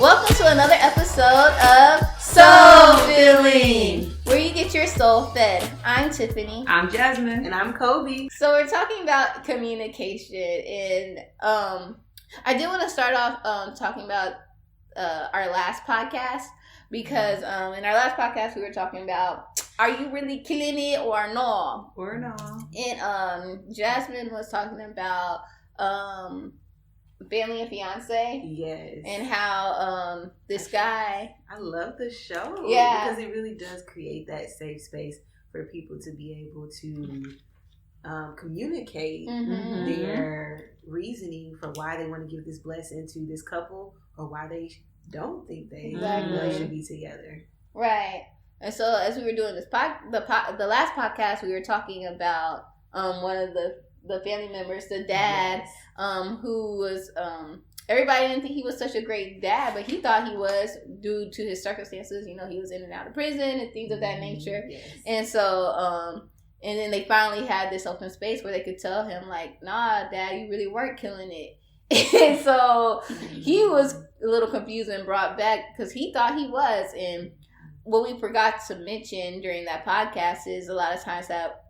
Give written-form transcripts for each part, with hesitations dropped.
Welcome to another episode of Soul Filling, where you get your soul fed. I'm Tiffany. I'm Jasmine. And I'm Kobe. So we're talking about communication, and I did want to start off talking about our last podcast, because in our last podcast we were talking about, are you really killing it or no? Or no. And Jasmine was talking about Family and Fiance. Yes. And how this guy... I love the show. Yeah. Because it really does create that safe space for people to be able to communicate their reasoning for why they want to give this blessing to this couple, or why they don't think they really should be together. Right. And so as we were doing this the last podcast, we were talking about one of the family members, the dad, Yes. Who was everybody didn't think he was such a great dad, but he thought he was, due to his circumstances. You know, he was in and out of prison and things of that nature. Yes. And so and then they finally had this open space where they could tell him, like, nah, Dad, you really weren't killing it. And so he was a little confused and brought back, because he thought he was. And what we forgot to mention during that podcast is a lot of times that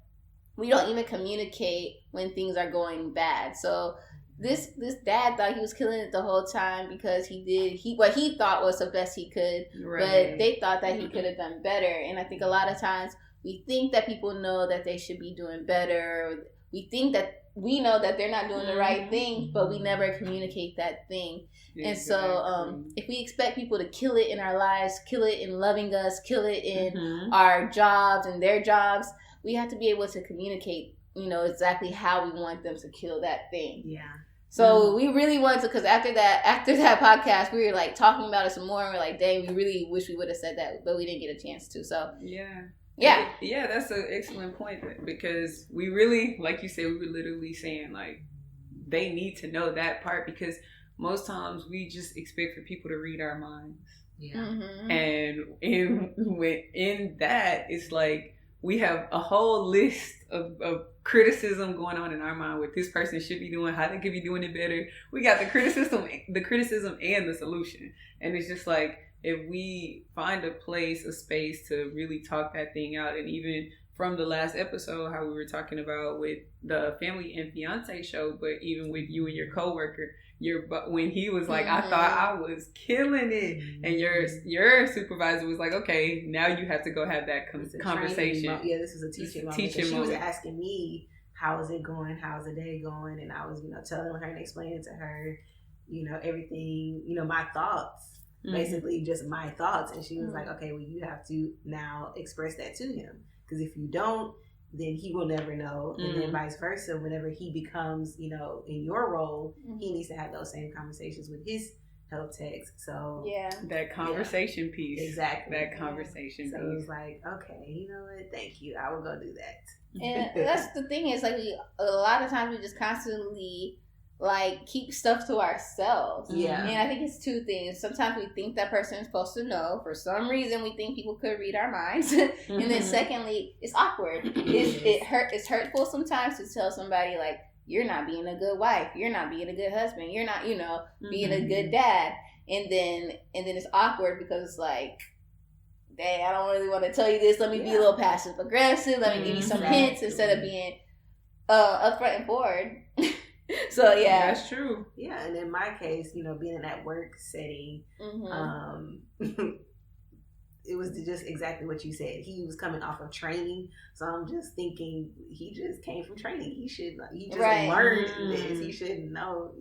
we don't even communicate when things are going bad. So this dad thought he was killing it the whole time, because he did what he thought was the best he could, Right. but they thought that he could have done better. And I think a lot of times we think that people know that they should be doing better. We think that we know that they're not doing the right thing, but we never communicate that thing. Exactly. And so if we expect people to kill it in our lives, kill it in loving us, kill it in our jobs and their jobs, we have to be able to communicate, you know, exactly how we want them to kill that thing. Yeah. So we really wanted to, because after that podcast, we were like talking about it some more, and we're like, dang, we really wish we would have said that, but we didn't get a chance to. So yeah, that's an excellent point, because we really, like you said, we were literally saying, like, they need to know that part, because most times we just expect for people to read our minds. Yeah. And in that, it's like we have a whole list of criticism going on in our mind, what this person should be doing, how they could be doing it better. We got the criticism and the solution. And it's just like, if we find a space to really talk that thing out, and even from the last episode, how we were talking about with the Family and Fiance show, but even with you and your coworker, when he was like, I thought I was killing it, and your supervisor was like, okay, now you have to go have that conversation. Yeah, this was a teaching moment. She was asking me, how is it going? How's the day going? And I was, telling her and explaining to her, everything, my thoughts. Basically just my thoughts. And she was like, okay, well, you have to now express that to him, because if you don't, then he will never know. And then vice versa, whenever he becomes, in your role, he needs to have those same conversations with his help techs. So that conversation piece. Exactly. That conversation piece. So it was like, okay, you know what? Thank you. I will go do that. And that's the thing, is like, a lot of times we just constantly like keep stuff to ourselves. Yeah. And I think it's two things. Sometimes we think that person is supposed to know. For some reason, we think people could read our minds. And then secondly, it's awkward. It's hurtful sometimes to tell somebody, like, you're not being a good wife, you're not being a good husband, you're not, being a good dad. And then it's awkward, because it's like, dang, I don't really want to tell you this. Let me be a little passive aggressive. Let me give you some hints instead of being upfront and forward. So yeah, that's true. Yeah, and in my case, being in that work setting, it was just exactly what you said. He was coming off of training, so I'm just thinking he just came from training. He just learned this. He should know,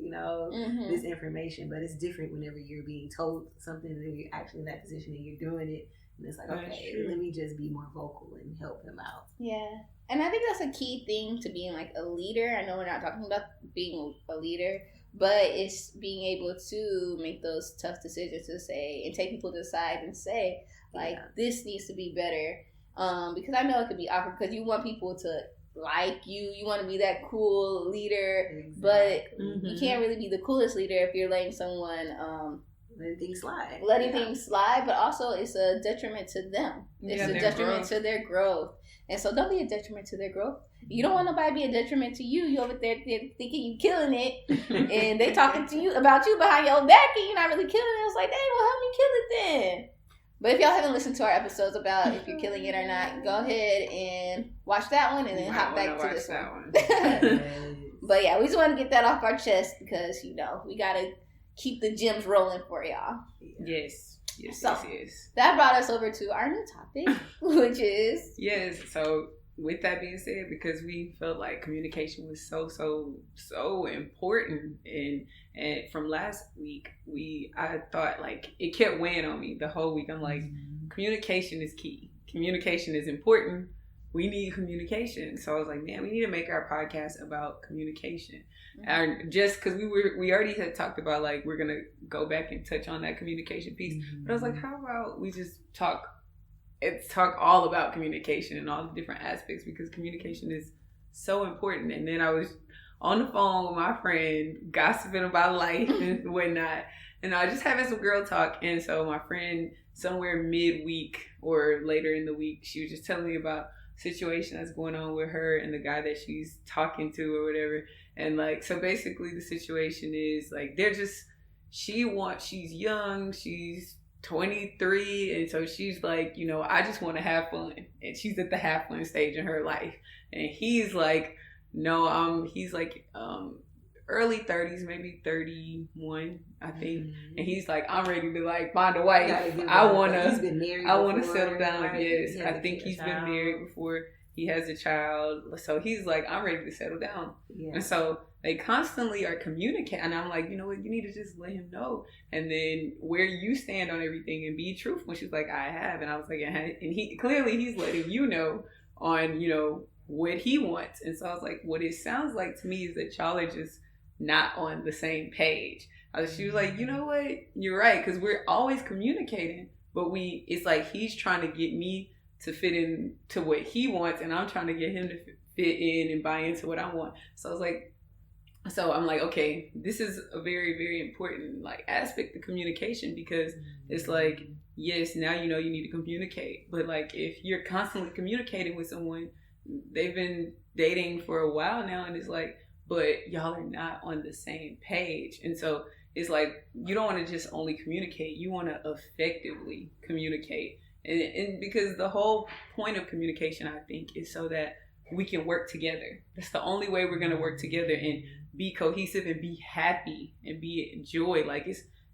this information. But it's different whenever you're being told something and you're actually in that position and you're doing it. And it's like, okay, let me just be more vocal and help him out. Yeah. And I think that's a key thing to being like a leader. I know we're not talking about being a leader, but it's being able to make those tough decisions to say, and take people to the side and say, like, this needs to be better. Because I know it could be awkward, because you want people to like you. You want to be that cool leader, but you can't really be the coolest leader if you're letting someone letting things slide. Things slide, but also it's a detriment to them. It's a detriment to their growth. And so don't be a detriment to their growth. You don't want nobody to be a detriment to you. You over there thinking you killing it, and they talking to you about you behind your back, and you're not really killing it. It's like, hey, well, help me kill it then. But if y'all haven't listened to our episodes about if you're killing it or not, go ahead and watch that one, and then hop back to this one. But yeah, we just want to get that off our chest because, you know, we got to keep the gems rolling for y'all. Yes. So that brought us over to our new topic, which is... Yes, so with that being said, because we felt like communication was so important, and from last week, I thought like it kept weighing on me the whole week. I'm like, communication is key. Communication is important. We need communication. So I was like, man, we need to make our podcast about communication. And just because we already had talked about like we're gonna go back and touch on that communication piece, but I was like, how about we just talk all about communication and all the different aspects, because communication is so important. And then I was on the phone with my friend gossiping about life and whatnot, and I was just having some girl talk. And so my friend, somewhere midweek or later in the week, she was just telling me about situation that's going on with her and the guy that she's talking to or whatever. And like, so basically the situation is like, she's young, she's 23, and so she's like, you know, I just want to have fun, and she's at the have fun stage in her life. And he's like, no, he's like early 30s, maybe 31, I think. And he's like, I'm ready to like find a wife. I want to settle down. Right? Yes, I think he's been married before. He has a child. So he's like, I'm ready to settle down. Yeah. And so they constantly are communicating. And I'm like, you know what? You need to just let him know. And then where you stand on everything and be truthful. She's like, I have. And I was like, and he's letting you know on, you know, what he wants. And so I was like, what it sounds like to me is that y'all are just not on the same page. She was like, you know what? You're right. Because we're always communicating. But it's like he's trying to get me to fit in to what he wants, and I'm trying to get him to fit in and buy into what I want. So I was like, I'm like, okay, this is a very, very important like aspect of communication, because it's like, yes, now you know you need to communicate, but like if you're constantly communicating with someone, they've been dating for a while now, and it's like, but y'all are not on the same page. And so it's like, you don't want to just only communicate, you want to effectively communicate. And because the whole point of communication, I think, is so that we can work together. That's the only way we're going to work together and be cohesive and be happy and be joy. Like,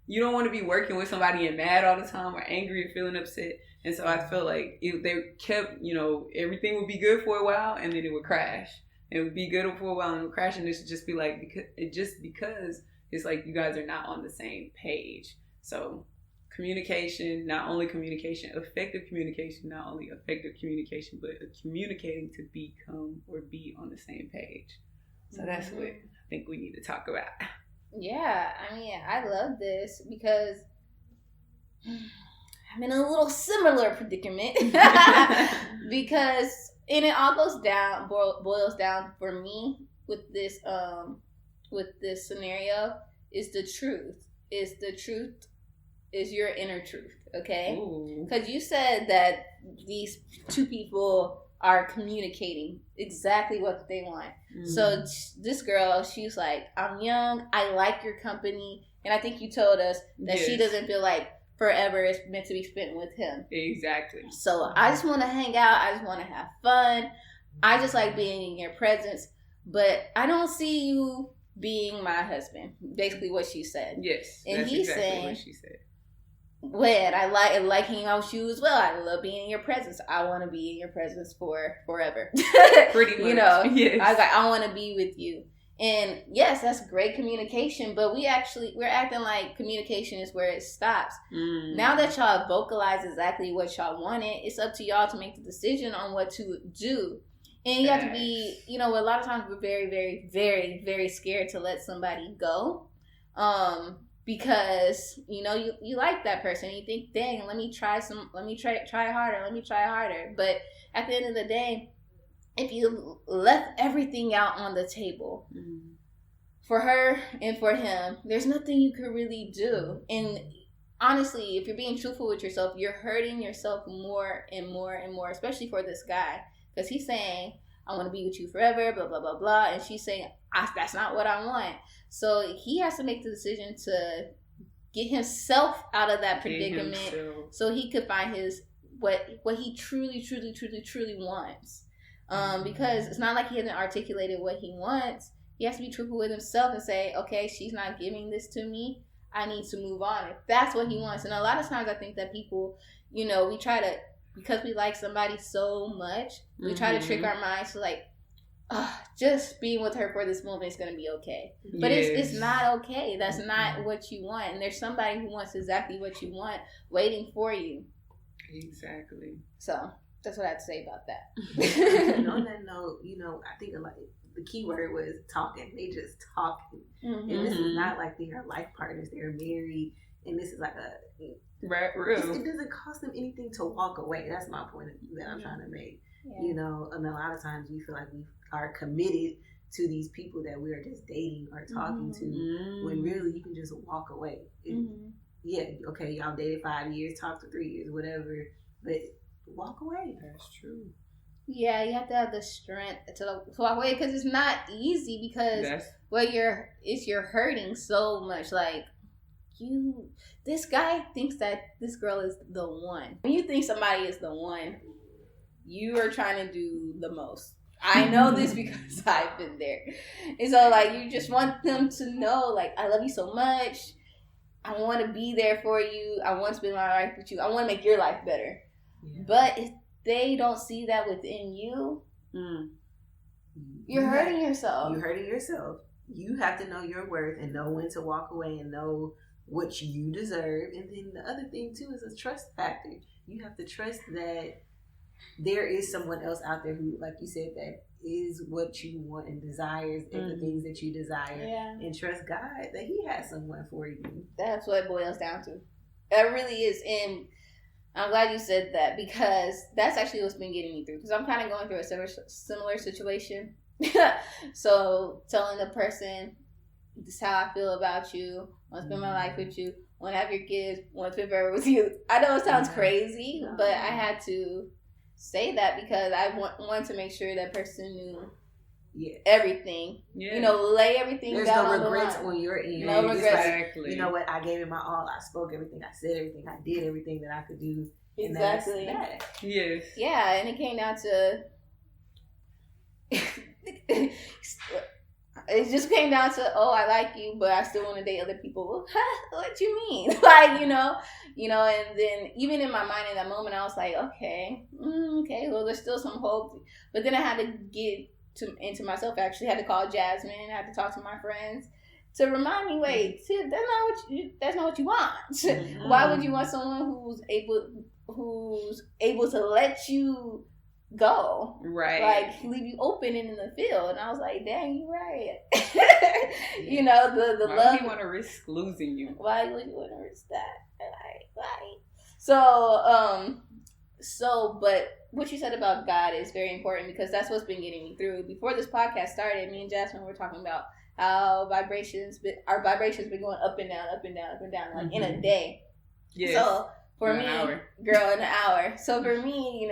you don't want to be working with somebody and mad all the time or angry or feeling upset. And so I feel like they kept, you know, everything would be good for a while and then it would crash. It would be good for a while and it would crash. And this would just be like, because it's like you guys are not on the same page. So communication, not only communication, effective communication, not only effective communication, but communicating to become or be on the same page. So that's what I think we need to talk about. Yeah, I mean, I love this because I'm in a little similar predicament. Because, and it all boils down for me with this scenario is the truth. Is your inner truth, okay? Because you said that these two people are communicating exactly what they want. So this girl, she's like, I'm young, I like your company, and I think you told us that she doesn't feel like forever is meant to be spent with him. Exactly. So I just want to hang out, I just want to have fun, I just like being in your presence, but I don't see you being my husband. Basically what she said. Yes, and that's he's exactly saying, what she said. Well, I like hanging out with you as well. I love being in your presence. I want to be in your presence for forever. Pretty much. You know, yes. I was like, I want to be with you. And yes, that's great communication, but we're acting like communication is where it stops. Now that y'all vocalize exactly what y'all wanted, it's up to y'all to make the decision on what to do. And you have to be, you know, a lot of times we're very, very, very, very scared to let somebody go. Because, you know, you like that person. You think, dang, let me try harder. But at the end of the day, if you left everything out on the table for her and for him, there's nothing you could really do. And honestly, if you're being truthful with yourself, you're hurting yourself more and more and more, especially for this guy. Because he's saying, I want to be with you forever, blah, blah, blah, blah. And she's saying, that's not what I want. So he has to make the decision to get himself out of that predicament so he could find what he truly wants. Because it's not like he hasn't articulated what he wants. He has to be truthful with himself and say, okay, she's not giving this to me. I need to move on. If that's what he wants. And a lot of times I think that people, we try to, because we like somebody so much, we try to trick our minds to like, just being with her for this moment is going to be okay. But it's not okay. That's not what you want. And there's somebody who wants exactly what you want waiting for you. Exactly. So that's what I have to say about that. On that note, I think like the key word was talking. They just talking. And this is not like they are life partners. They're married. And this is like it doesn't cost them anything to walk away. That's my point that I'm trying to make. Yeah. And a lot of times we feel like we are committed to these people that we are just dating or talking to, when really you can just walk away. Yeah, okay, y'all dated 5 years, talked for 3 years, whatever, but walk away. That's true. Yeah, you have to have the strength to walk away, because it's not easy, because you're hurting so much. Like, this guy thinks that this girl is the one. When you think somebody is the one, you are trying to do the most. I know this because I've been there. And so, like, you just want them to know, like, I love you so much. I want to be there for you. I want to spend my life with you. I want to make your life better. Yeah. But if they don't see that within you, you're hurting yourself. You're hurting yourself. You have to know your worth and know when to walk away and know what you deserve. And then the other thing, too, is a trust factor. You have to trust that there is someone else out there who, like you said, that is what you want and desires and the things that you desire. Yeah. And trust God that He has someone for you. That's what it boils down to. It really is. And I'm glad you said that, because that's actually what's been getting me through. Because I'm kind of going through a similar situation. So telling the person, this is how I feel about you. I want to spend my life with you. I want to have your kids. I want to spend forever with you. I know it sounds crazy, but I had to say that because I wanted to make sure that person knew everything. Yeah. Lay everything There's down. There's no regrets on your end. No regrets. Like, you know what? I gave it my all. I spoke everything. I said everything. I did everything that I could do. Exactly. And that's that. Yes. Yeah, and it came down to it just came down to, I like you, but I still want to date other people. Well, what you mean? Like, and then even in my mind in that moment, I was like, okay, well, there's still some hope. But then I had to get into myself. I actually had to call Jasmine. I had to talk to my friends to remind me, wait, that's not what you want. Mm-hmm. Why would you want someone who's able to let you go, right? Like, leave you open and in the field. And I was like, dang, you're right. The why love. Why would you want to risk losing you? Why would you want to risk that? Why? But what you said about God is very important, because that's what's been getting me through. Before this podcast started, me and Jasmine were talking about how our vibrations been going up and down, like in a day. Yeah. So for me, in an hour. So for me,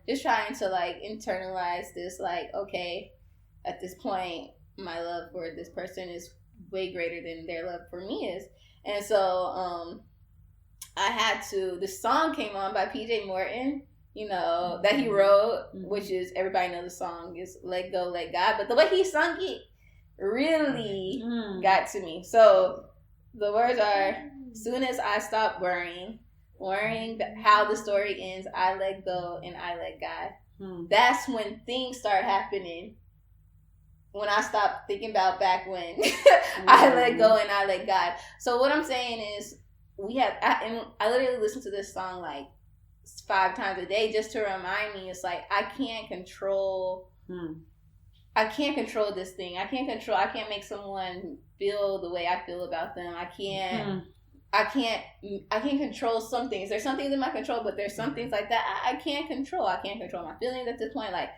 just trying to like internalize this, like, okay, at this point, my love for this person is way greater than their love for me is. And so I had to, the song came on by PJ Morton, that he wrote, which is, everybody knows the song is Let Go, Let God. But the way he sung it really got to me. So the words are, soon as I stop worrying how the story ends, I let go and I let God. That's when things start happening. When I stop thinking about back when I let go and I let God. So what I'm saying is, I literally listen to this song like 5 times a day just to remind me. It's like, I can't control this thing. I can't make someone feel the way I feel about them. I can't control some things. There's some things in my control, but there's some things like that I can't control. I can't control my feelings at this point. Like,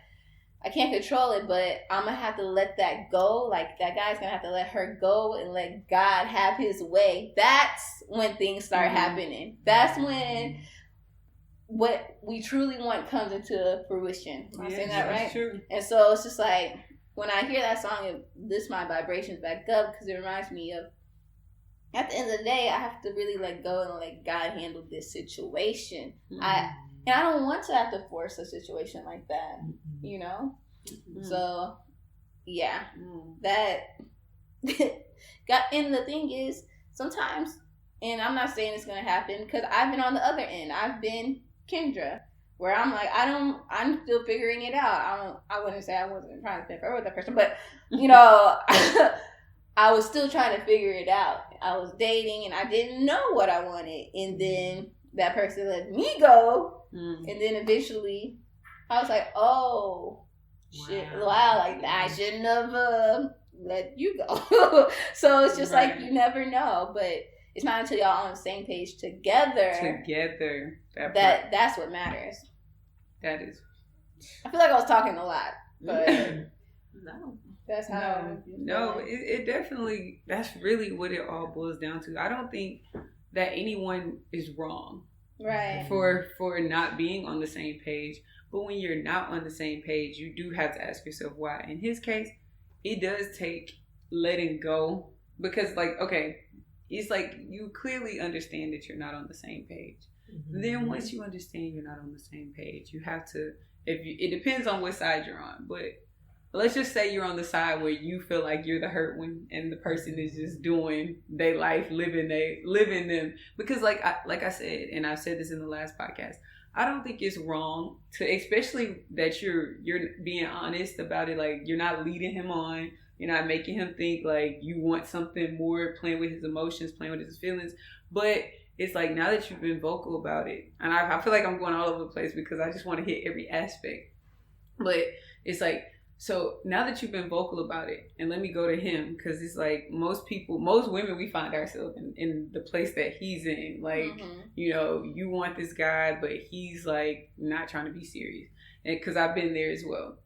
I can't control it, but I'm going to have to let that go. Like, that guy's going to have to let her go and let God have his way. That's when things start happening. That's when what we truly want comes into fruition. Am I saying that right? True. And so it's just like, when I hear that song, it lifts my vibrations back up because it reminds me of, at the end of the day, I have to really let go and let God handle this situation. And I don't want to have to force a situation like that, you know? So, yeah, that got, and the thing is, sometimes, and I'm not saying it's going to happen, because I've been on the other end. I've been Kendra, where I'm like, I'm still figuring it out. I wouldn't say I wasn't trying to spend forever with that person, but, you know, I was still trying to figure it out. I was dating, and I didn't know what I wanted, and then that person let me go. And then eventually I was like, oh, shit, wow, like I shouldn't have let you go. So it's just like, you never know. But it's not until y'all on the same page together that's what matters. That is. I feel like I was talking a lot, but no, that's how. No, it definitely, that's really what it all boils down to. I don't think that anyone is wrong. Right. For not being on the same page. But when you're not on the same page, you do have to ask yourself why. In his case, it does take letting go. Because, like, okay, it's like you clearly understand that you're not on the same page. Then once you understand you're not on the same page, you have to, it depends on what side you're on. But let's just say you're on the side where you feel like you're the hurt one and the person is just doing their life, living them. Because like I said, and I've said this in the last podcast, I don't think it's wrong to, especially that you're being honest about it. Like, you're not leading him on. You're not making him think like you want something more, playing with his emotions, playing with his feelings. But it's like, now that you've been vocal about it, and I feel like I'm going all over the place because I just want to hit every aspect. But it's like, so now that you've been vocal about it, and let me go to him, because it's like most women, we find ourselves in the place that he's in. Like, you know, you want this guy, but he's like not trying to be serious. And because I've been there as well.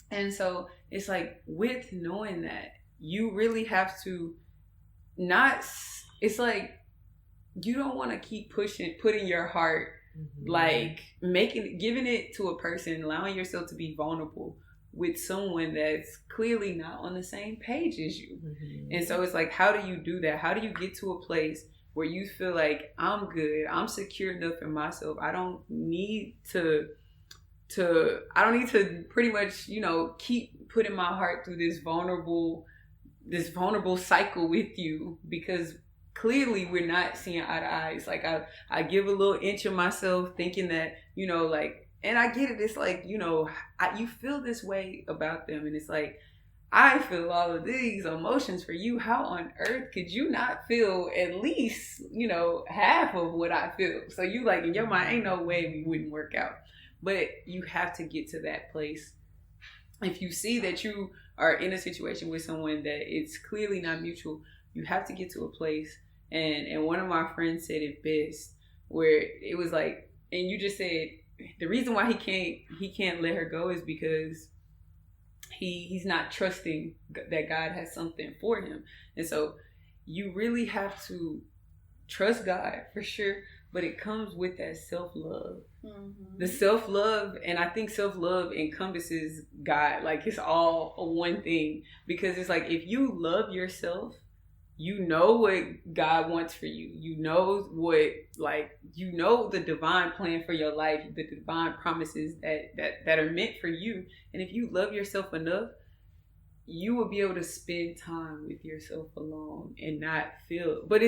And so it's like, with knowing that, you really have to it's like, you don't want to keep putting your heart, like giving it to a person, allowing yourself to be vulnerable with someone that's clearly not on the same page as you. And so it's like, how do you do that? How do you get to a place where you feel like, I'm good, I'm secure enough in myself, I don't need to pretty much, you know, keep putting my heart through this vulnerable cycle with you, because clearly we're not seeing eye to eye. It's like I give a little inch of myself thinking that, you know, like, and I get it. It's like, you know, you feel this way about them. And it's like, I feel all of these emotions for you. How on earth could you not feel at least, you know, half of what I feel? So you like, in your mind, ain't no way we wouldn't work out. But you have to get to that place. If you see that you are in a situation with someone that it's clearly not mutual, you have to get to a place. And one of my friends said it best, where it was like, and you just said, the reason why he can't let her go is because he's not trusting that God has something for him. And so you really have to trust God for sure, but it comes with that self-love. The self-love, and I think self-love encompasses God. Like, it's all a one thing, because it's like, if you love yourself, you know what God wants for you. You know the divine plan for your life, the divine promises that are meant for you. And if you love yourself enough, you will be able to spend time with yourself alone and not feel. But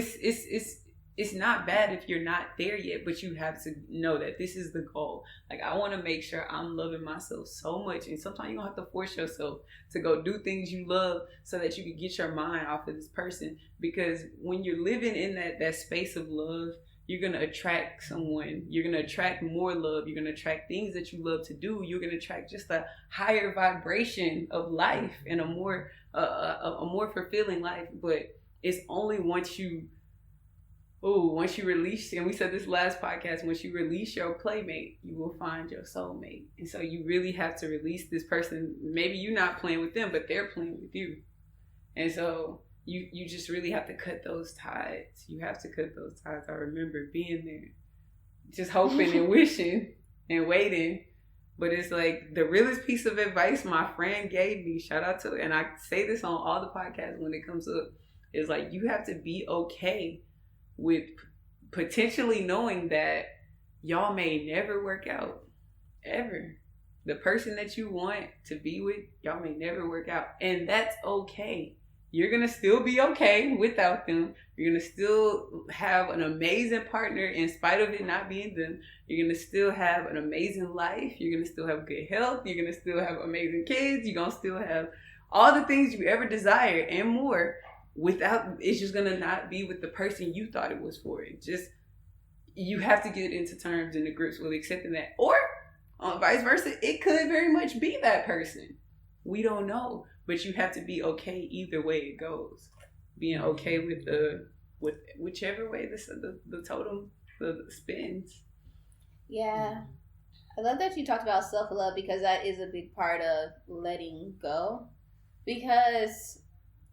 it's not bad if you're not there yet, but you have to know that this is the goal. Like, I want to make sure I'm loving myself so much. And sometimes you don't have to force yourself to go do things you love so that you can get your mind off of this person. Because when you're living in that space of love, you're going to attract someone. You're going to attract more love. You're going to attract things that you love to do. You're going to attract just a higher vibration of life and a more fulfilling life. But it's only once you once you release, and we said this last podcast, once you release your playmate, you will find your soulmate. And so you really have to release this person. Maybe you're not playing with them, but they're playing with you. And so you just really have to cut those ties. You have to cut those ties. I remember being there, just hoping and wishing and waiting. But it's like the realest piece of advice my friend gave me, shout out to, and I say this on all the podcasts when it comes up, is like, you have to be okay with potentially knowing that y'all may never work out, ever. The person that you want to be with, y'all may never work out. And that's okay. You're going to still be okay without them. You're going to still have an amazing partner in spite of it not being them. You're going to still have an amazing life. You're going to still have good health. You're going to still have amazing kids. You're going to still have all the things you ever desire and more. Without, it's just gonna not be with the person you thought it was for. It just, you have to get into terms and the grips with accepting that, or vice versa, it could very much be that person. We don't know, but you have to be okay either way it goes. Being okay with whichever way the totem spins. Yeah, I love that you talked about self-love, because that is a big part of letting go. Because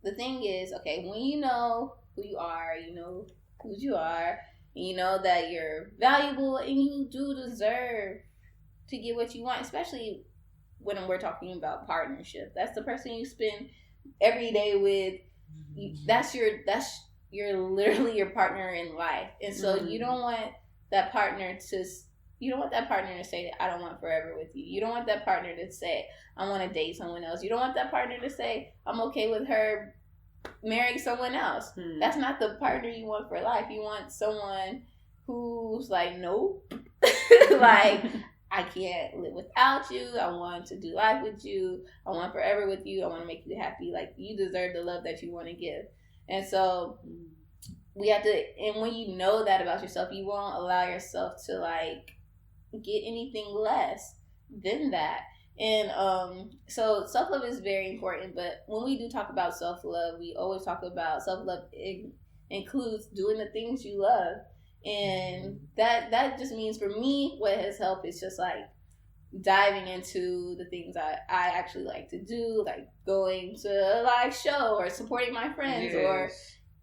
the thing is, okay, when you know who you are, you know who you are, and you know that you're valuable and you do deserve to get what you want, especially when we're talking about partnership. That's the person you spend every day with. That's literally your partner in life. And so you don't want that partner to say, I don't want forever with you. You don't want that partner to say, I want to date someone else. You don't want that partner to say, I'm okay with her marrying someone else. That's not the partner you want for life. You want someone who's like, nope. Like, I can't live without you. I want to do life with you. I want forever with you. I want to make you happy. Like, you deserve the love that you want to give. And so we have to, and when you know that about yourself, you won't allow yourself to like get anything less than that. And so self-love is very important, but when we do talk about self-love, we always talk about self-love includes doing the things you love. And that just means, for me, what has helped is just like diving into the things I actually like to do, like going to a live show or supporting my friends, or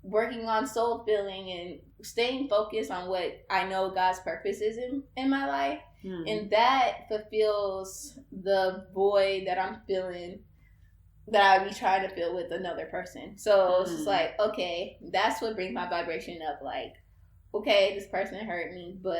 working on soul filling and staying focused on what I know God's purpose is in my life. And that fulfills the void that I'm feeling, that I would be trying to fill with another person. So it's just like, okay, that's what brings my vibration up. Like, okay, this person hurt me, but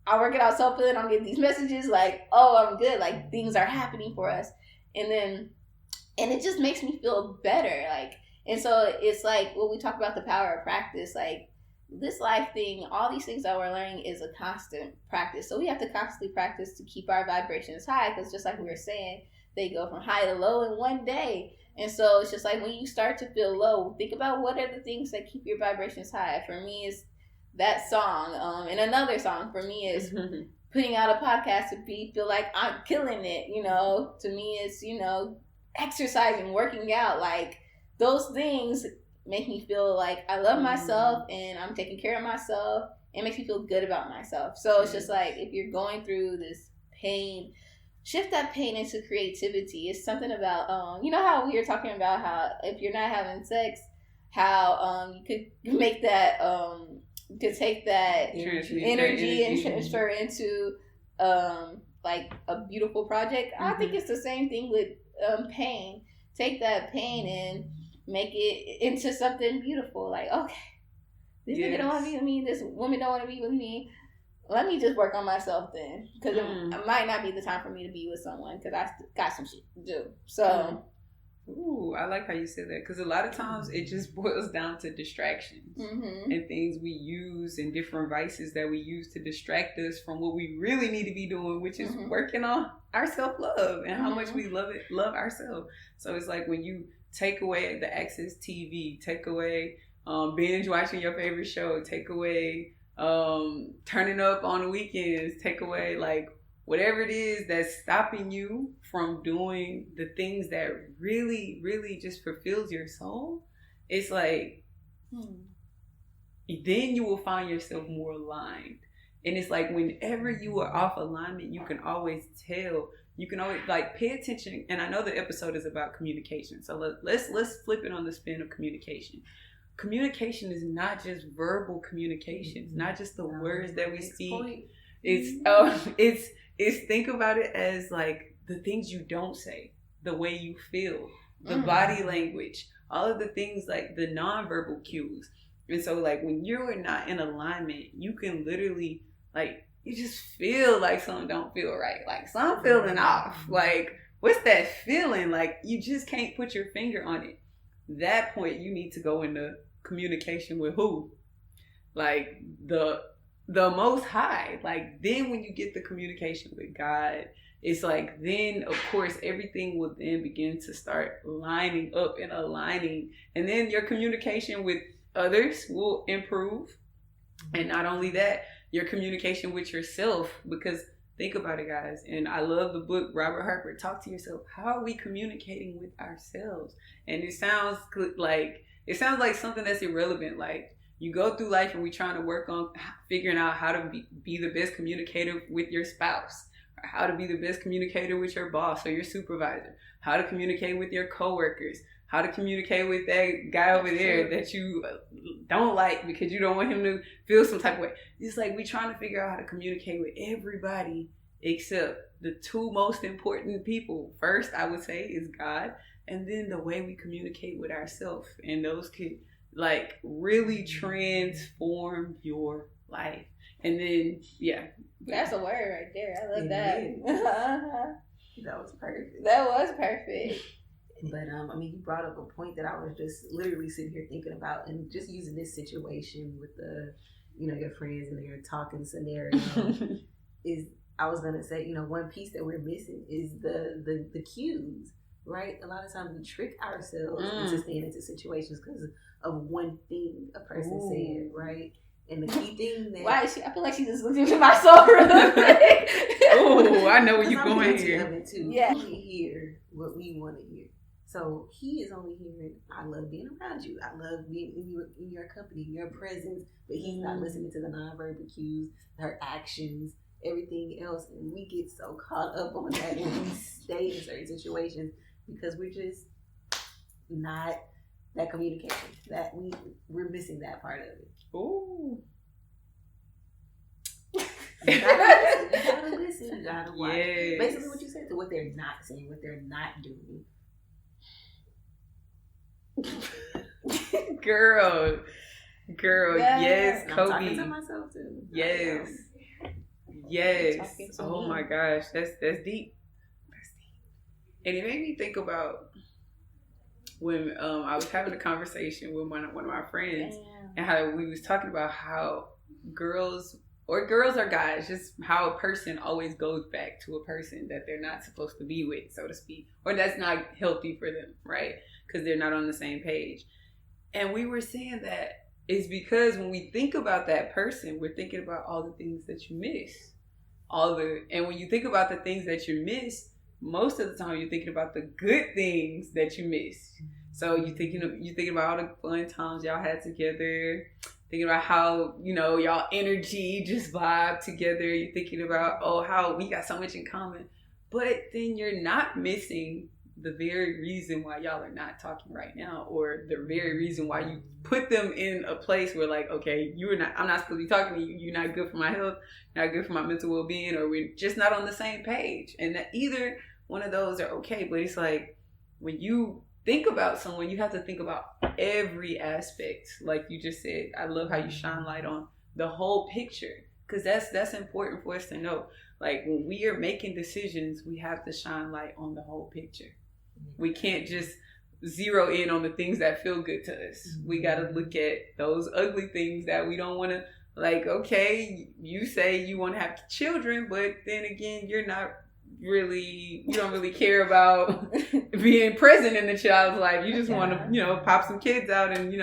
I work it out so good. I'm getting these messages like, oh, I'm good. Like, things are happening for us. And it just makes me feel better. Like, and so it's like, when we talk about the power of practice, like, this life thing, all these things that we're learning is a constant practice. So we have to constantly practice to keep our vibrations high, because just like we were saying, they go from high to low in one day. And so it's just like, when you start to feel low, think about what are the things that keep your vibrations high. For me, it's that song. And another song for me is putting out a podcast to feel like I'm killing it. You know, to me, it's, you know, exercising, working out, like those things make me feel like I love myself and I'm taking care of myself. It makes me feel good about myself. So it's just like, if you're going through this pain, shift that pain into creativity. It's something about, you know how we were talking about how if you're not having sex, how you could make that, you could take that energy and transfer into like a beautiful project. I think it's the same thing with pain. Take that pain and make it into something beautiful. Like, okay, this nigga don't want to be with me. This woman don't want to be with me. Let me just work on myself then, because it might not be the time for me to be with someone, because I got some shit to do. So, ooh, I like how you said that, because a lot of times it just boils down to distractions and things we use and different vices that we use to distract us from what we really need to be doing, which is working on our self-love and how much we love ourselves. So it's like, when you take away the access TV, take away binge watching your favorite show, take away turning up on the weekends, take away like whatever it is that's stopping you from doing the things that really, really just fulfills your soul. It's like, then you will find yourself more aligned. And it's like whenever you are off alignment, you can always tell. You can always like pay attention. And I know the episode is about communication, so let's flip it on the spin of communication. Communication is not just verbal communication. It's not just the words that we speak. It's think about it as like the things you don't say, the way you feel, the body language, all of the things like the nonverbal cues. And so like when you're not in alignment, you can literally like, you just feel like something don't feel right. Like something feeling off. Like what's that feeling? Like you just can't put your finger on it. That point you need to go into communication with who? Like the Most High. Like then when you get the communication with God, it's like then of course everything will then begin to start lining up and aligning, and then your communication with others will improve. And not only that, your communication with yourself, because think about it, guys, and I love the book Robert Harper, Talk to Yourself. How are we communicating with ourselves? And it sounds like something that's irrelevant. Like you go through life and we trying to work on figuring out how to be the best communicator with your spouse, or how to be the best communicator with your boss or your supervisor, how to communicate with your coworkers, how to communicate with that guy over there that you don't like because you don't want him to feel some type of way. It's like we trying to figure out how to communicate with everybody except the two most important people. First, I would say, is God, and then the way we communicate with ourselves. And those could like really transform your life. And then, yeah. That's a word right there. I love that. That was perfect. That was perfect. But I mean, you brought up a point that I was just literally sitting here thinking about, and just using this situation with the, your friends and their talking scenario is, I was gonna say, one piece that we're missing is the cues, right? A lot of times we trick ourselves into staying into situations because of one thing a person said, right? And the key thing that I feel like she just looked into my soul real quick. Oh, I know where you're going here. Yeah, we hear what we want to hear. So he is only hearing, I love being around you. I love being in your company, your presence. But he's not listening to the nonverbal cues, her actions, everything else. And we get so caught up on that when we stay in certain situations because we're just not that communication. That we're missing that part of it. Ooh. You gotta listen. You gotta watch. Yes. Basically what you said, to what they're not saying, what they're not doing. Girl, yes, Kobe. I'm talking to myself too. Yes. Oh my gosh, that's deep. And it made me think about when I was having a conversation with one of my friends, and how we was talking about how girls or guys, just how a person always goes back to a person that they're not supposed to be with, so to speak, or that's not healthy for them, right? Because they're not on the same page. And we were saying that is because when we think about that person, we're thinking about all the things that you miss. And when you think about the things that you miss, most of the time you're thinking about the good things that you miss. So you're thinking about all the fun times y'all had together, thinking about how, y'all energy just vibe together. You're thinking about, how we got so much in common. But then you're not missing the very reason why y'all are not talking right now, or the very reason why you put them in a place where like, okay, I'm not supposed to be talking to you. You're not good for my health. You're not good for my mental well-being, or we're just not on the same page. And that either one of those are okay. But it's like, when you think about someone, you have to think about every aspect. Like you just said, I love how you shine light on the whole picture, because that's important for us to know. Like when we are making decisions, we have to shine light on the whole picture. We can't just zero in on the things that feel good to us. We got to look at those ugly things that we don't want to, like, okay, you say you want to have children, but then again, you don't really care about being present in the child's life. You just want to, pop some kids out and,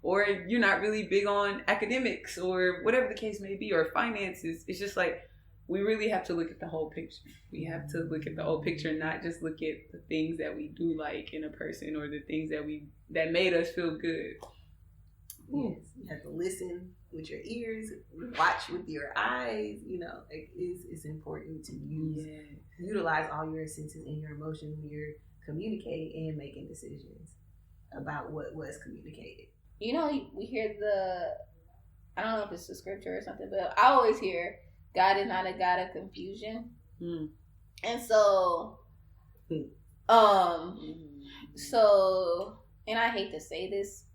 or you're not really big on academics or whatever the case may be, or finances. It's just like, we really have to look at the whole picture. We have to look at the whole picture, and not just look at the things that we do like in a person, or the things that made us feel good. Yes, you have to listen with your ears, watch with your eyes. You know, it's important to utilize all your senses and your emotions when you're communicating and making decisions about what was communicated. You know, we hear I don't know if it's the scripture or something, but I always hear God is not a God of confusion. And so, so, and I hate to say this,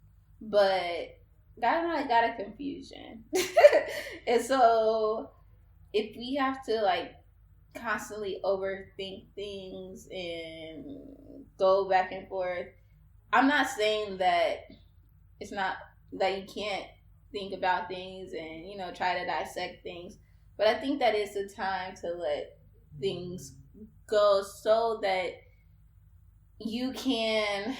but God is not a God of confusion. And so, if we have to like constantly overthink things and go back and forth, I'm not saying that it's not that you can't think about things and, you know, try to dissect things, but I think that is the time to let things go so that you can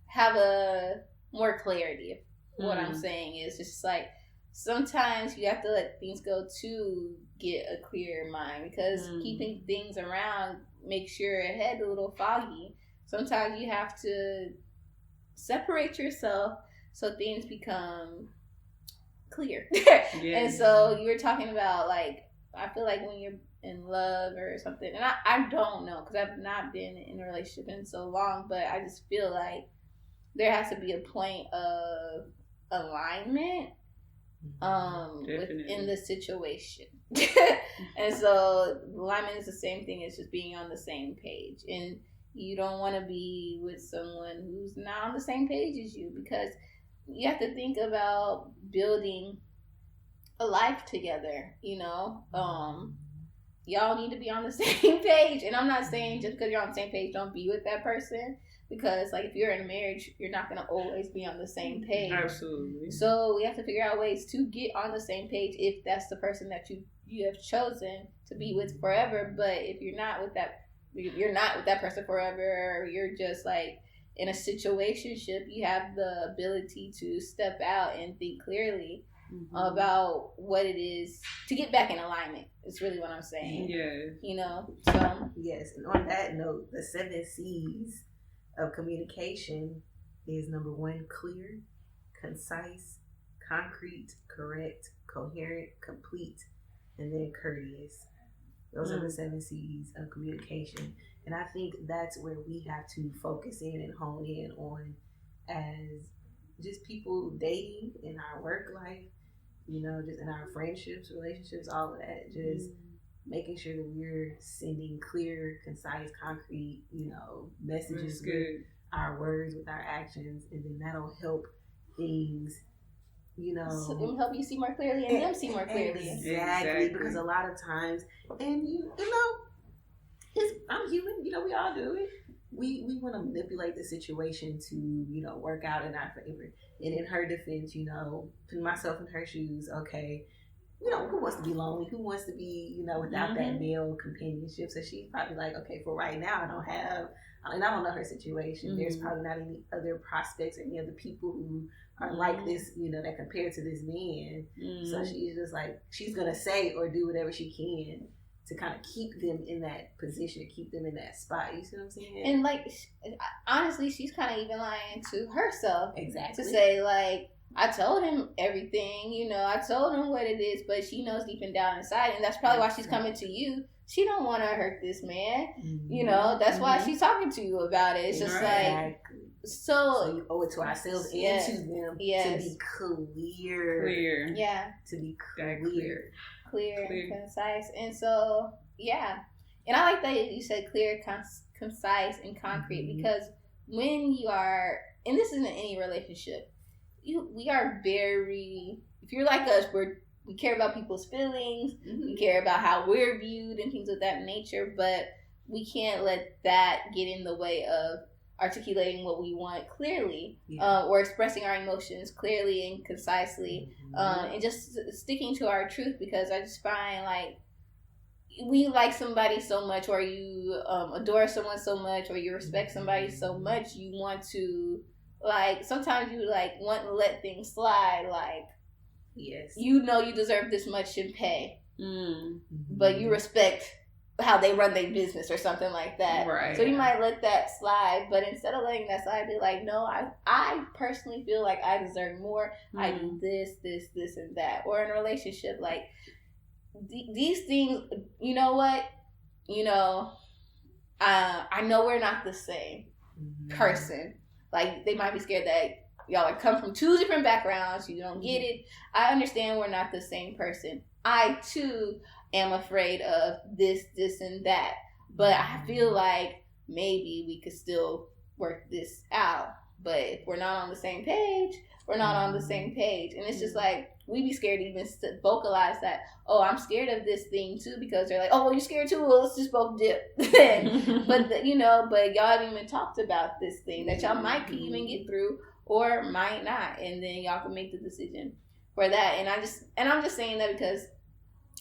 have a more clarity. What I'm saying is just like sometimes you have to let things go to get a clear mind, because keeping things around makes your head a little foggy. Sometimes you have to separate yourself so things become clear. And so you were talking about, like, I feel like when you're in love or something, and I don't know because I've not been in a relationship in so long, but I just feel like there has to be a point of alignment within the situation. And so alignment is the same thing as just being on the same page, and you don't want to be with someone who's not on the same page as you, because you have to think about building a life together, you know. Y'all need to be on the same page. And I'm not saying just because you're on the same page, don't be with that person. Because, like, if you're in a marriage, you're not going to always be on the same page. Absolutely. So we have to figure out ways to get on the same page if that's the person that you have chosen to be with forever. But if you're not with that person forever, or you're just, like, in a situationship, you have the ability to step out and think clearly about what it is to get back in alignment. It's really what I'm saying. Yeah. You know, so. Yes, and on that note, the 7 C's of communication is: number 1, clear, concise, concrete, correct, coherent, complete, and then courteous. Those are the 7 C's of communication. And I think that's where we have to focus in and hone in on as just people dating, in our work life, you know, just in our friendships, relationships, all of that. Just making sure that we're sending clear, concise, concrete, you know, messages with our words, with our actions, and then that'll help things, you know. So it'll help you see more clearly and them see more clearly. Exactly. Because a lot of times, and you know, I'm human, you know, we all do it. We want to manipulate the situation to, you know, work out in our favor. And in her defense, you know, putting myself in her shoes, okay, you know, who wants to be lonely? Who wants to be, you know, without that male companionship? So she's probably like, okay, for right now, I don't know her situation. There's probably not any other prospects or any other people who are like this, you know, that compare to this man. So she's just like, she's going to say or do whatever she can to kind of keep them in that position, keep them in that spot. You see what I'm saying? And, like, honestly, she's kind of even lying to herself. Exactly. To say, like, I told him everything, you know, I told him what it is, but she knows deep and down inside, and that's probably why she's coming to you. She don't want to hurt this man, you know, that's why she's talking to you about it. It's just like, so you owe it to ourselves and to them to be clear. Yeah. To be clear. Clear and concise. And so, yeah. And I like that you said clear, concise, and concrete, because when you are, and this isn't any relationship, we are very, if you're like us, we care about people's feelings, we care about how we're viewed and things of that nature, but we can't let that get in the way of articulating what we want clearly, or expressing our emotions clearly and concisely, and just sticking to our truth, because I just find, like, we like somebody so much, or you adore someone so much, or you respect somebody so much, you want to, like, sometimes you, like, want to let things slide, like, yes, you know you deserve this much in pay, but you respect how they run their business or something like that. Right. So you might let that slide, but instead of letting that slide, be like, no, I personally feel like I deserve more. Mm-hmm. I do this, and that. Or in a relationship, like these things, you know what? I know we're not the same person. Like they might be scared that y'all like come from two different backgrounds. You don't get it. I understand we're not the same person. I too am afraid of this, and that. But I feel like maybe we could still work this out. But if we're not on the same page, we're not on the same page. And it's just like, we be scared to even vocalize that, oh, I'm scared of this thing too, because they're like, oh, well, you're scared too? Well, let's just both dip. But but y'all haven't even talked about this thing that y'all might even get through or might not. And then y'all can make the decision for that. And I'm just saying that because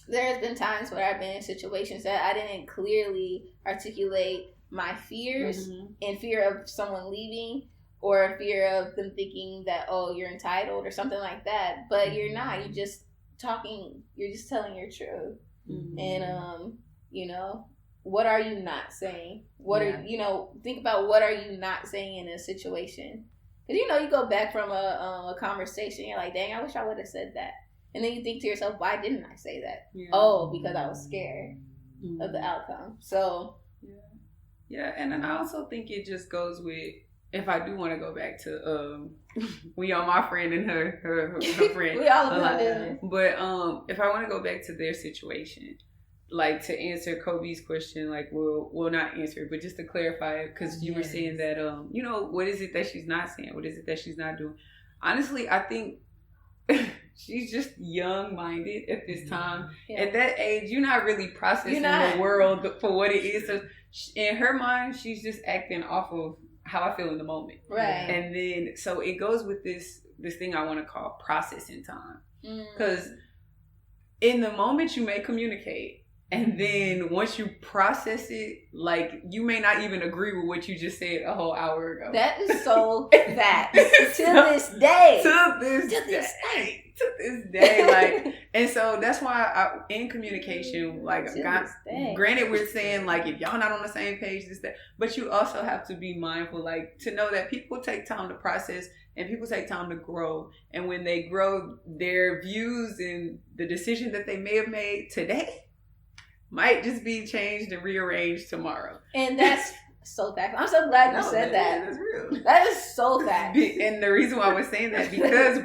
there's been times where I've been in situations that I didn't clearly articulate my fears and fear of someone leaving or fear of them thinking that, oh, you're entitled or something like that. But you're not. You're just telling your truth. And, what are you not saying? Think about what are you not saying in a situation? Because, you go back from a conversation, you're like, dang, I wish I would have said that. And then you think to yourself, why didn't I say that? Yeah. Oh, because I was scared of the outcome. So. Yeah, and then I also think it just goes with, if I do want to go back to, we on my friend and her friend. We all about business. But if I want to go back to their situation, like to answer Kobe's question, like we'll not answer it, but just to clarify it, because you were saying that, what is it that she's not saying? What is it that she's not doing? Honestly, I think she's just young-minded at this time. Yeah. At that age, you're not really processing the world for what it is. So in her mind, she's just acting off of how I feel in the moment. Right. And then, so it goes with this thing I want to call processing time. Because in the moment, you may communicate. And then once you process it, like, you may not even agree with what you just said a whole hour ago. That is so facts. To this day. To this day. Like, and so that's why in communication, like, granted, we're saying, like, if y'all not on the same page, this, that, but you also have to be mindful, like, to know that people take time to process and people take time to grow. And when they grow, their views and the decision that they may have made today might just be changed and rearranged tomorrow. And that's so fact. I'm so glad you said that. That's real. That is so fact. And the reason why I was saying that, because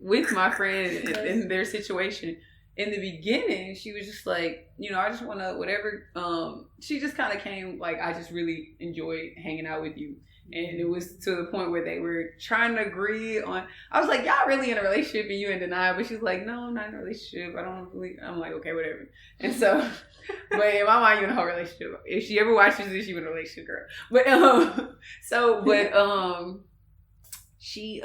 with my friend in their situation, in the beginning, she was just like, I just want to, whatever. She just kind of came like, I just really enjoyed hanging out with you. And it was to the point where they were trying to agree on, I was like, y'all really in a relationship and you in denial? But she's like, no, I'm not in a relationship. I don't really, I'm like, okay, whatever. And so, but in my mind, you're in a whole relationship. If she ever watches this, she's in a relationship, girl. But, she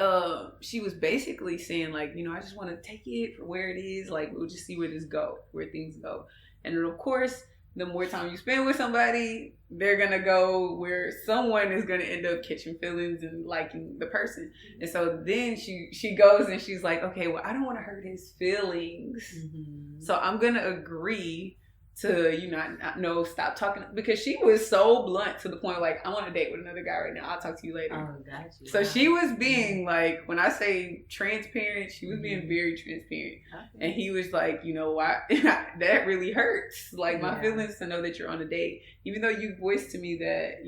was basically saying, like, I just want to take it for where it is. Like, we'll just see where things go. And then, of course, the more time you spend with somebody, they're going to go where someone is going to end up catching feelings and liking the person. And so then she goes and she's like, okay, well, I don't want to hurt his feelings. So I'm going to agree to, stop talking. Because she was so blunt to the point, like, I'm on a date with another guy right now. I'll talk to you later. Oh, got you. So she was being, like, when I say transparent, she was being very transparent. Okay. And he was like, why? That really hurts. Like, my feelings to know that you're on a date. Even though you voiced to me that,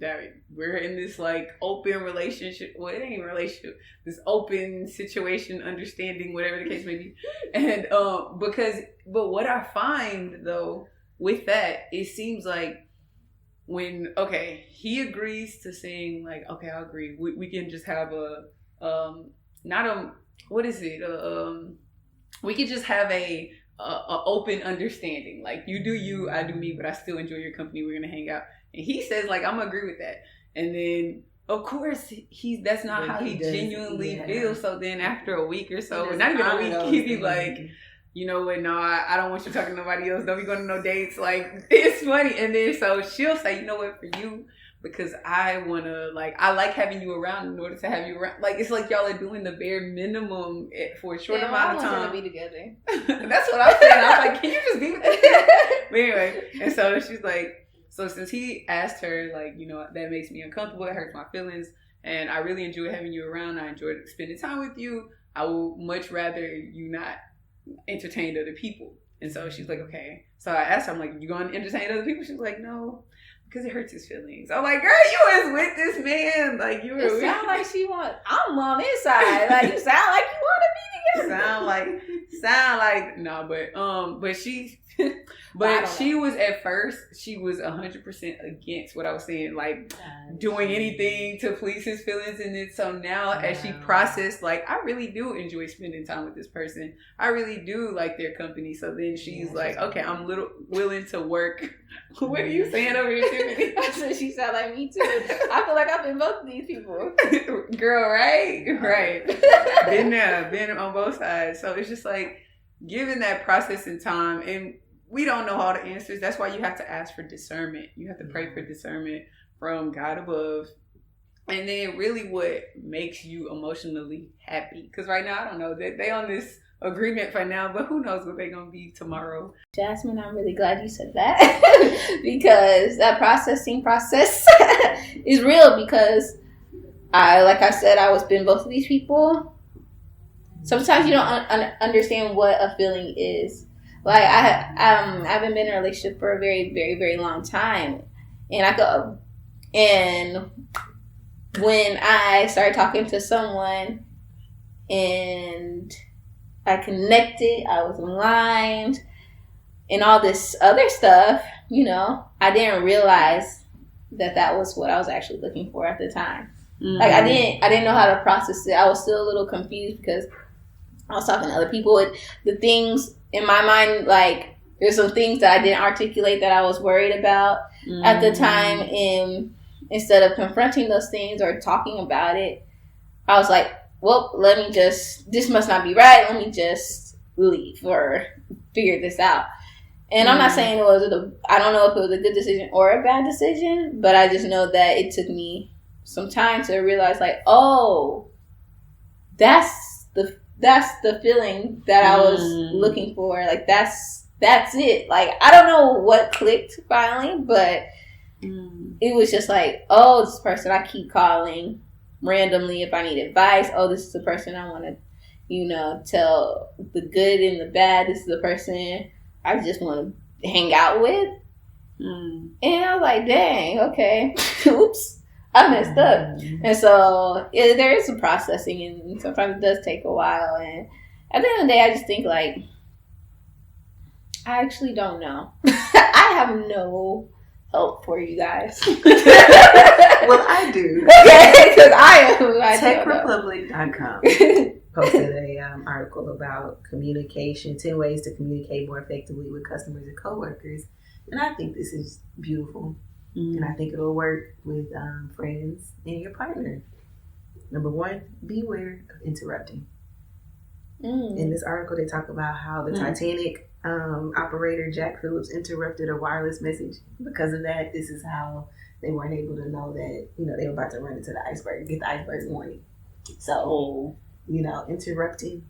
that we're in this, like, open relationship. Well, it ain't a relationship. This open situation, understanding, whatever the case may be. And, but what I find, though, with that, it seems like when, he agrees to saying, like, okay, I'll agree. We can just have we could just have a open understanding. Like, you do you, I do me, but I still enjoy your company. We're going to hang out. And he says, like, I'm going to agree with that. And then, of course, that's not how he genuinely feels. So then after a week or so, not even a week, he'd be like, you know what, no, I don't want you talking to nobody else. Don't be going to no dates. Like, it's funny. And then so she'll say, you know what, for you, because I want to, like, I like having you around in order to have you around. Like, it's like y'all are doing the bare minimum for a short amount of time. I want them to be together. That's what I'm saying. I was like, can you just be with this? But anyway, and so she's like, so since he asked her, like, you know, that makes me uncomfortable, it hurts my feelings, and I really enjoy having you around, I enjoyed spending time with you, I would much rather you not entertain other people. And so she's like, okay. So I asked her, I'm like, you going to entertain other people? She's like, no, because it hurts his feelings. I'm like, girl, you was with this man. Like, you were it sound like she want, I'm on this side. Like, you sound like you want to be together. sound like, no, but she, but she was, at first, she was 100% against what I was saying, like, doing anything to please his feelings. And then so now, as she processed, like, I really do enjoy spending time with this person. I really do like their company. So then she's like, okay, I'm willing to work. What are you saying over here, Tiffany? I said she sound like me too. I feel like I've been both of these people. Girl, right? Been there, been on both sides. So it's just like, given that processing time, and we don't know all the answers. That's why you have to ask for discernment. You have to pray for discernment from God above. And then really what makes you emotionally happy. Because right now, I don't know, they on this agreement for now, but who knows what they're going to be tomorrow. Jasmine, I'm really glad you said that. Because that processing process is real, because like I said, I was been both of these people. Sometimes you don't understand what a feeling is. Like, I haven't been in a relationship for a very, very, very long time. And when I started talking to someone and I connected, I was aligned, and all this other stuff, you know, I didn't realize that was what I was actually looking for at the time. Mm-hmm. Like, I didn't know how to process it. I was still a little confused because I was talking to other people, and the things in my mind, like, there's some things that I didn't articulate that I was worried about at the time, and instead of confronting those things or talking about it, I was like, well, this must not be right, let me just leave or figure this out. And I'm not saying I don't know if it was a good decision or a bad decision, but I just know that it took me some time to realize, like, oh, that's the feeling that I was looking for. Like, that's it. Like, I don't know what clicked finally, but it was just like, oh, this person I keep calling randomly if I need advice. Oh, this is the person I want to, you know, tell the good and the bad. This is the person I just want to hang out with. And I was like, dang, okay. Oops, I messed up. And so there is some processing, and sometimes it does take a while. And at the end of the day, I just think, like, I actually don't know. I have no help for you guys. Well, I do. Okay, because I am. TechRepublic.com posted a article about communication, 10 ways to communicate more effectively with customers and coworkers. And I think this is beautiful. And I think it'll work with friends and your partner. Number 1, beware of interrupting. In this article, they talk about how the Titanic operator Jack Phillips interrupted a wireless message. Because of that, this is how they weren't able to know that, you know, they were about to run into the iceberg, get the iceberg warning. So, you know, interrupting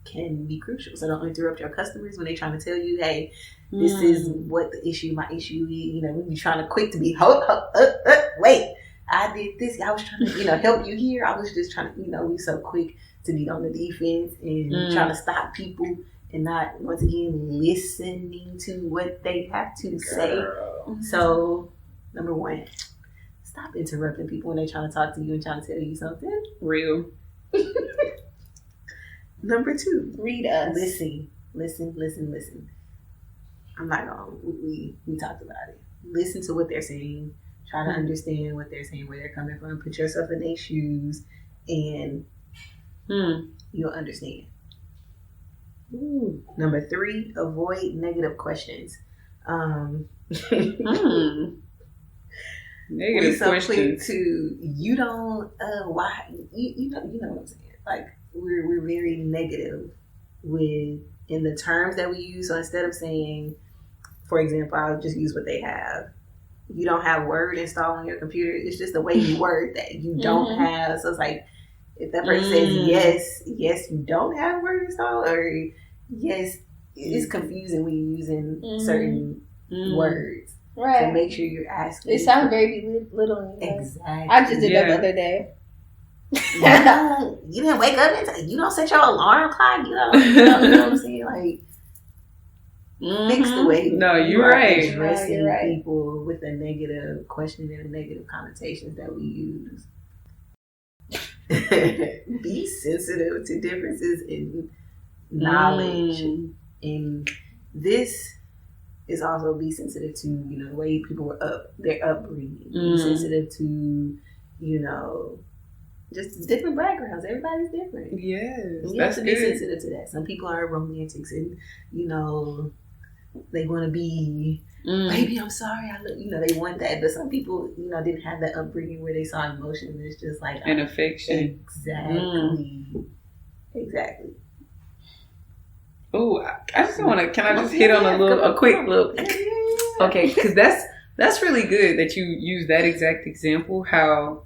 can be crucial. So don't interrupt your customers when they're trying to tell you, hey, this is what my issue is. You know, when you're trying to quick to be, wait, I did this. I was trying to, you know, help you here. I was just trying to, you know, we so quick to be on the defense and trying to stop people and not, once again, listening to what they have to say. So, number 1, stop interrupting people when they're trying to talk to you and trying to tell you something. Real. Number 2, read us. Listen. I'm not gonna, we talked about it. Listen to what they're saying. Try to understand what they're saying, where they're coming from. Put yourself in their shoes, and you'll understand. Number 3, avoid negative questions. Negative questions. To you don't why you know what I'm saying. Like, we're very negative in the terms that we use. So instead of saying, for example, I'll just use what they have. you don't have Word installed on your computer. It's just the way you word that you don't have. So it's like, if that person says yes, you don't have Word installed, or yes, it's confusing when you're using certain words. Right. So make sure you're asking. It sounds very belittling. Exactly. I just did that the other day. You didn't wake up and you don't set your alarm clock. You know what I'm saying? Like, fix the way. No, you're right. Addressing people with a negative question and a negative connotations that we use. Be sensitive to differences in knowledge, and this is also be sensitive to the way people were their upbringing. Be sensitive to just different backgrounds. Everybody's different. Yes, you have to be sensitive to that. Some people are romantics, and they want to be, baby, I'm sorry. They want that. But some people, didn't have that upbringing where they saw emotion. And it's just like an affection. Exactly. Oh, I just want to. Can I just hit on a quick little? Okay, because that's really good that you use that exact example. How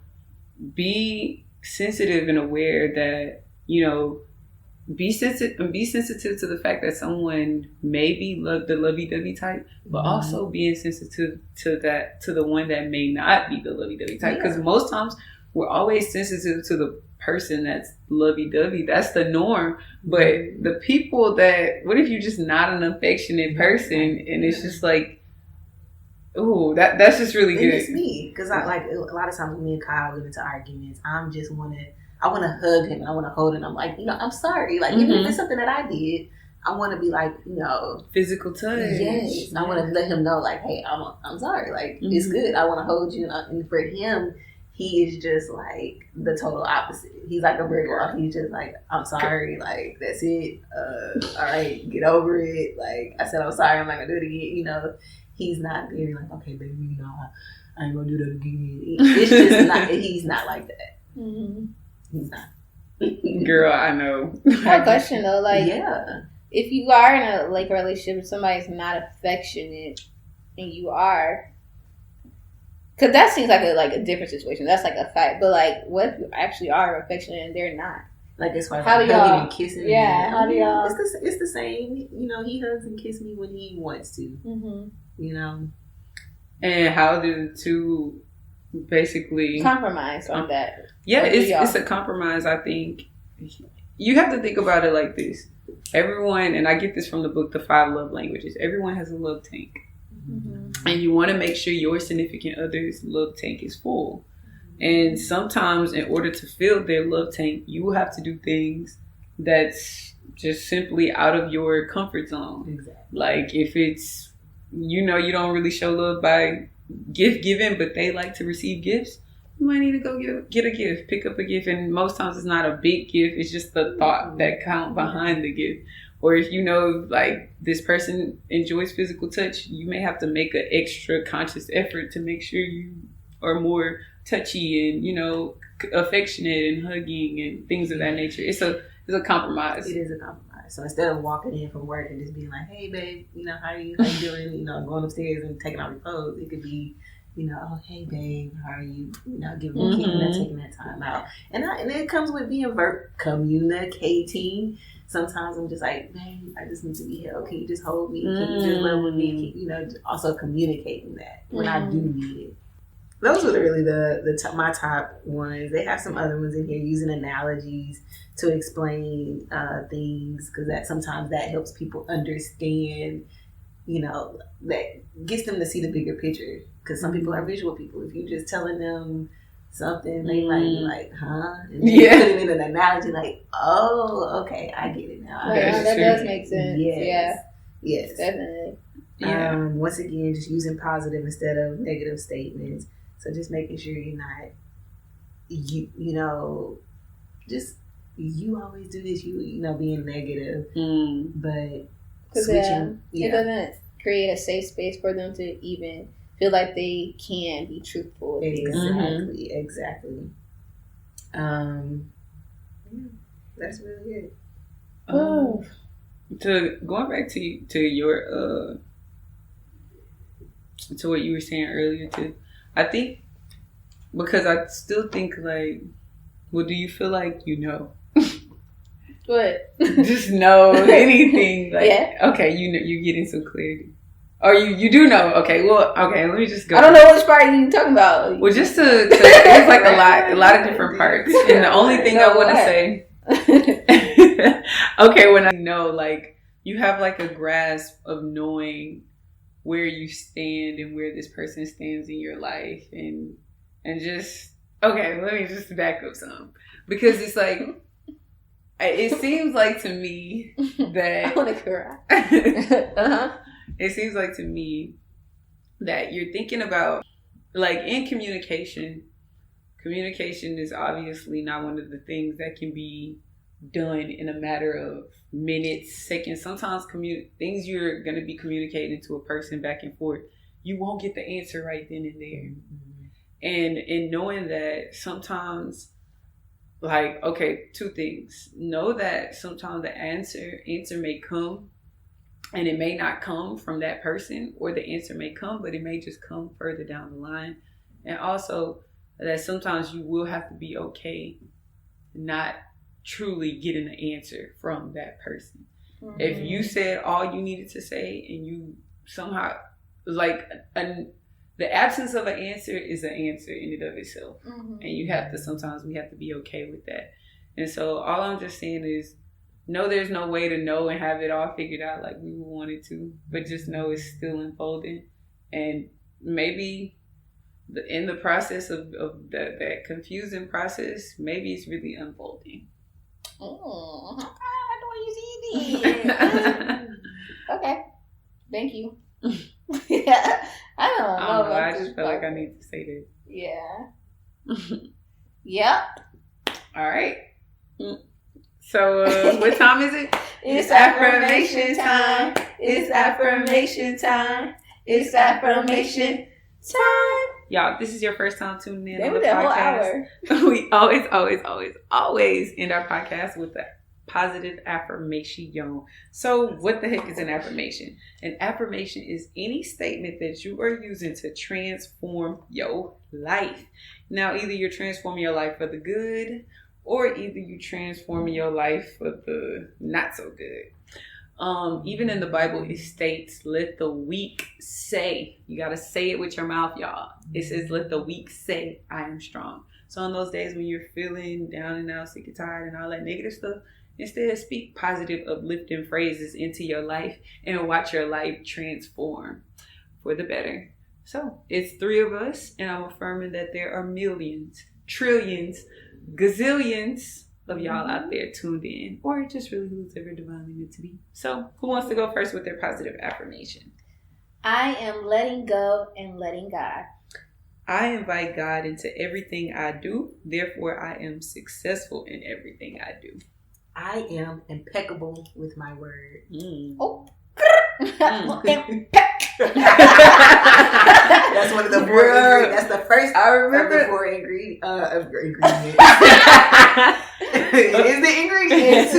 be sensitive and aware that be sensitive to the fact that someone may be the lovey-dovey type, but also being sensitive to the one that may not be the lovey-dovey type. Because most times we're always sensitive to the person that's lovey-dovey. That's the norm. But the people what if you're just not an affectionate person, and it's just like, ooh, that's just really good. It's me, because I like a lot of times when me and Kyle get into arguments, I want to hug him and I want to hold him. I'm like, I'm sorry. Like, even if it's something that I did, I want to be like, physical touch. Yes. Yeah. I want to let him know, like, hey, I'm sorry. Like, it's good. I want to hold you. And for him, he is just like the total opposite. He's like a brick wall. He's just like, I'm sorry. Like, that's it. All right, get over it. Like, I said, I'm sorry. I'm not going to do it again. He's not very like, okay, baby, I ain't going to do that again. It's just not, he's not like that. Mm-hmm. He's not. Girl, I know. I have a question though, like, if you are in a relationship and somebody's not affectionate and you are, because that seems like a different situation. That's like a fight. But like, what if you actually are affectionate and they're not? Like, as far as how do hugging y'all and kissing. Yeah, how do y'all? It's the same. He hugs and kisses me when he wants to. Mm-hmm. And how do the two basically compromise on that? Yeah, it's a compromise. I think you have to think about it like this. Everyone, and I get this from the book, The 5 Love Languages. Everyone has a love tank. Mm-hmm. And you want to make sure your significant other's love tank is full. And sometimes in order to fill their love tank, you will have to do things that's just simply out of your comfort zone. Exactly. Like if it's, you don't really show love by gift giving, but they like to receive gifts, you might need to go get a gift, pick up a gift. And most times it's not a big gift. It's just the thought that count behind the gift. Or if like this person enjoys physical touch, you may have to make an extra conscious effort to make sure you are more touchy and, affectionate and hugging and things of that nature. It's a compromise. It is a compromise. So instead of walking in from work and just being like, hey babe, how you doing? Going upstairs and taking off your clothes, it could be, oh hey babe, how are you? Giving taking that time out. And it comes with being communicating. Sometimes I'm just like, babe, I just need to be held. Can you just hold me? Can you just love with me? Also communicating that when I do need it. Those were really my top ones. They have some other ones in here using analogies to explain things, because sometimes that helps people understand. That gets them to see the bigger picture. Because some people are visual people. If you're just telling them something, they might be like, huh? And put it in an analogy, like, oh, okay, I get it now. That does make sense. Yes, definitely. Yeah. Once again, just using positive instead of negative statements. So just making sure you're not, just you always do this, being negative, but switching. It doesn't create a safe space for them to even feel like they can be truthful. Exactly. That's really it. Going back to your to what you were saying earlier too. I think because I still think like, well, do you feel like you know? What? Just know anything. Like, yeah. Okay, you know, you're getting some clarity. Or you do know. Okay, well, okay, let me just go. I don't know which part you talking about. Well, just to it's like a lot of different parts. And the only thing I want to say, okay, when I know, like, you have like a grasp of knowing where you stand and where this person stands in your life, and just, okay, let me just back up some, because it's like, it seems like to me that I want to cry. It seems like to me that you're thinking about, like, in communication is obviously not one of the things that can be done in a matter of minutes, seconds. Sometimes things you're going to be communicating to a person back and forth, you won't get the answer right then and there. Mm-hmm. And in knowing that sometimes, like, okay, two things. Know that sometimes the answer may come, and it may not come from that person, or the answer may come, but it may just come further down the line. And also that sometimes you will have to be okay not truly getting an answer from that person. Mm-hmm. If you said all you needed to say, and you somehow, like, the absence of an answer is an answer in and of itself. Mm-hmm. And we have to be okay with that. And so all I'm just saying is, no, there's no way to know and have it all figured out like we wanted to, but just know it's still unfolding. And maybe in the process of that confusing process, maybe it's really unfolding. Oh, I know you see this. Okay, thank you. Yeah, I don't know. I just feel like I need to say this. Yeah. Yep. All right. So, what time is it? It's affirmation time. It's affirmation time. It's affirmation time. Y'all, this is your first time tuning in on the podcast. We always end our podcast with a positive affirmation. So, what the heck is an affirmation? An affirmation is any statement that you are using to transform your life. Now, either you're transforming your life for the good, or either you transform your life for the not so good. Even in the Bible, it states, let the weak say. You got to say it with your mouth, y'all. It says, let the weak say, I am strong. So on those days when you're feeling down and out, sick and tired and all that negative stuff, instead speak positive, uplifting phrases into your life and watch your life transform for the better. So it's 3 of us, and I'm affirming that there are millions, trillions, gazillions of y'all out there tuned in, or just really who's ever divinely meant to be. So who wants to go first with their positive affirmation? I am letting go and letting God. I invite God into everything I do. Therefore, I am successful in everything I do. I am impeccable with my word. Oh. That's one of the 4 ingredients. That's the first I remember of the 4 ingredients. It is the ingredient to,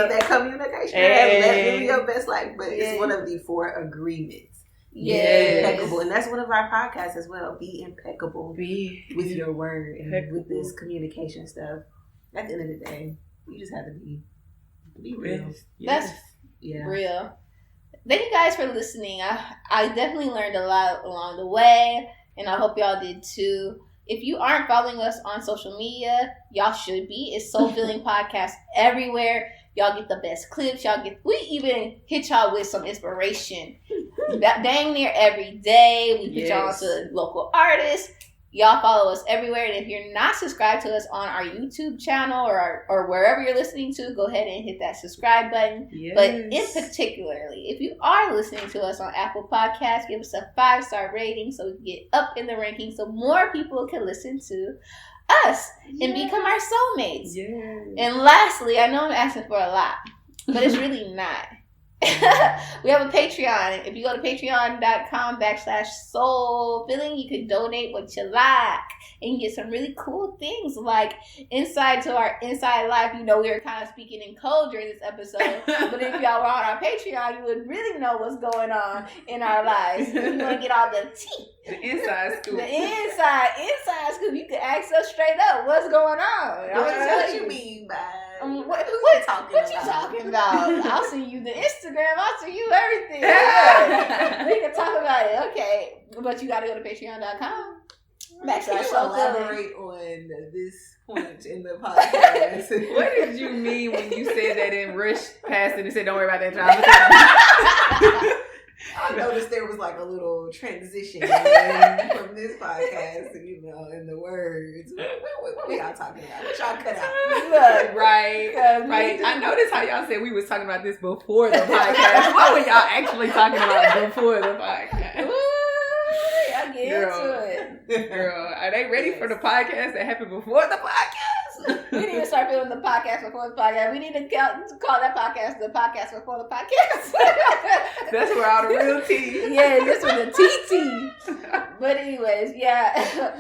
that communication. Living your best life. But it's one of the 4 agreements. Yes. Impeccable. And that's one of our podcasts as well. Be impeccable with your word and with this communication stuff. At the end of the day, you just have to be real. That's real. Thank you guys for listening. I definitely learned a lot along the way, and I hope y'all did too. If you aren't following us on social media, y'all should be. It's Soul Filling Podcast everywhere. Y'all get the best clips. We even hit y'all with some inspiration. Dang near every day. We put y'all to local artists. Y'all follow us everywhere. And if you're not subscribed to us on our YouTube channel or wherever you're listening to, go ahead and hit that subscribe button. Yes. But in particularly, if you are listening to us on Apple Podcasts, give us a 5-star rating so we can get up in the rankings so more people can listen to us and become our soulmates. Yes. And lastly, I know I'm asking for a lot, but it's really not. We have a Patreon. If you go to patreon.com/soulfilling, you can donate what you like. And you get some really cool things like insight to our inside life. You know, we were kind of speaking in code during this episode. But if y'all were on our Patreon, you would really know what's going on in our lives. You want to get all the tea. The inside scoop. The inside scoop. You can ask us straight up what's going on. What you mean by what you talking about? I'll send you the Instagram. I'll send you everything. Yeah. We can talk about it. Okay. But you got to go to patreon.com. Can you elaborate on this point in the podcast? What did you mean when you said that and rushed past it and said, don't worry about that job? I noticed there was like a little transition from this podcast, you know, in the words. What we y'all talking about? What y'all cut out? Look, right. I noticed how y'all said we was talking about this before the podcast. What were y'all actually talking about before the podcast? Y'all get into it. Girl, are they ready for the podcast that happened before the podcast? We need to start filming the podcast before the podcast. We need to call that podcast the podcast before the podcast. That's where all the real tea. Yeah, this was the TT. But anyways, yeah.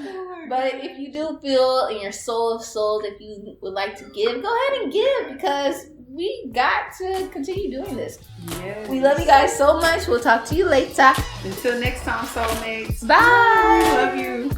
But if you do feel in your soul of souls, if you would like to give, go ahead and give because we got to continue doing this. Yes. We love you guys so much. We'll talk to you later. Until next time, soulmates. Bye. Love you.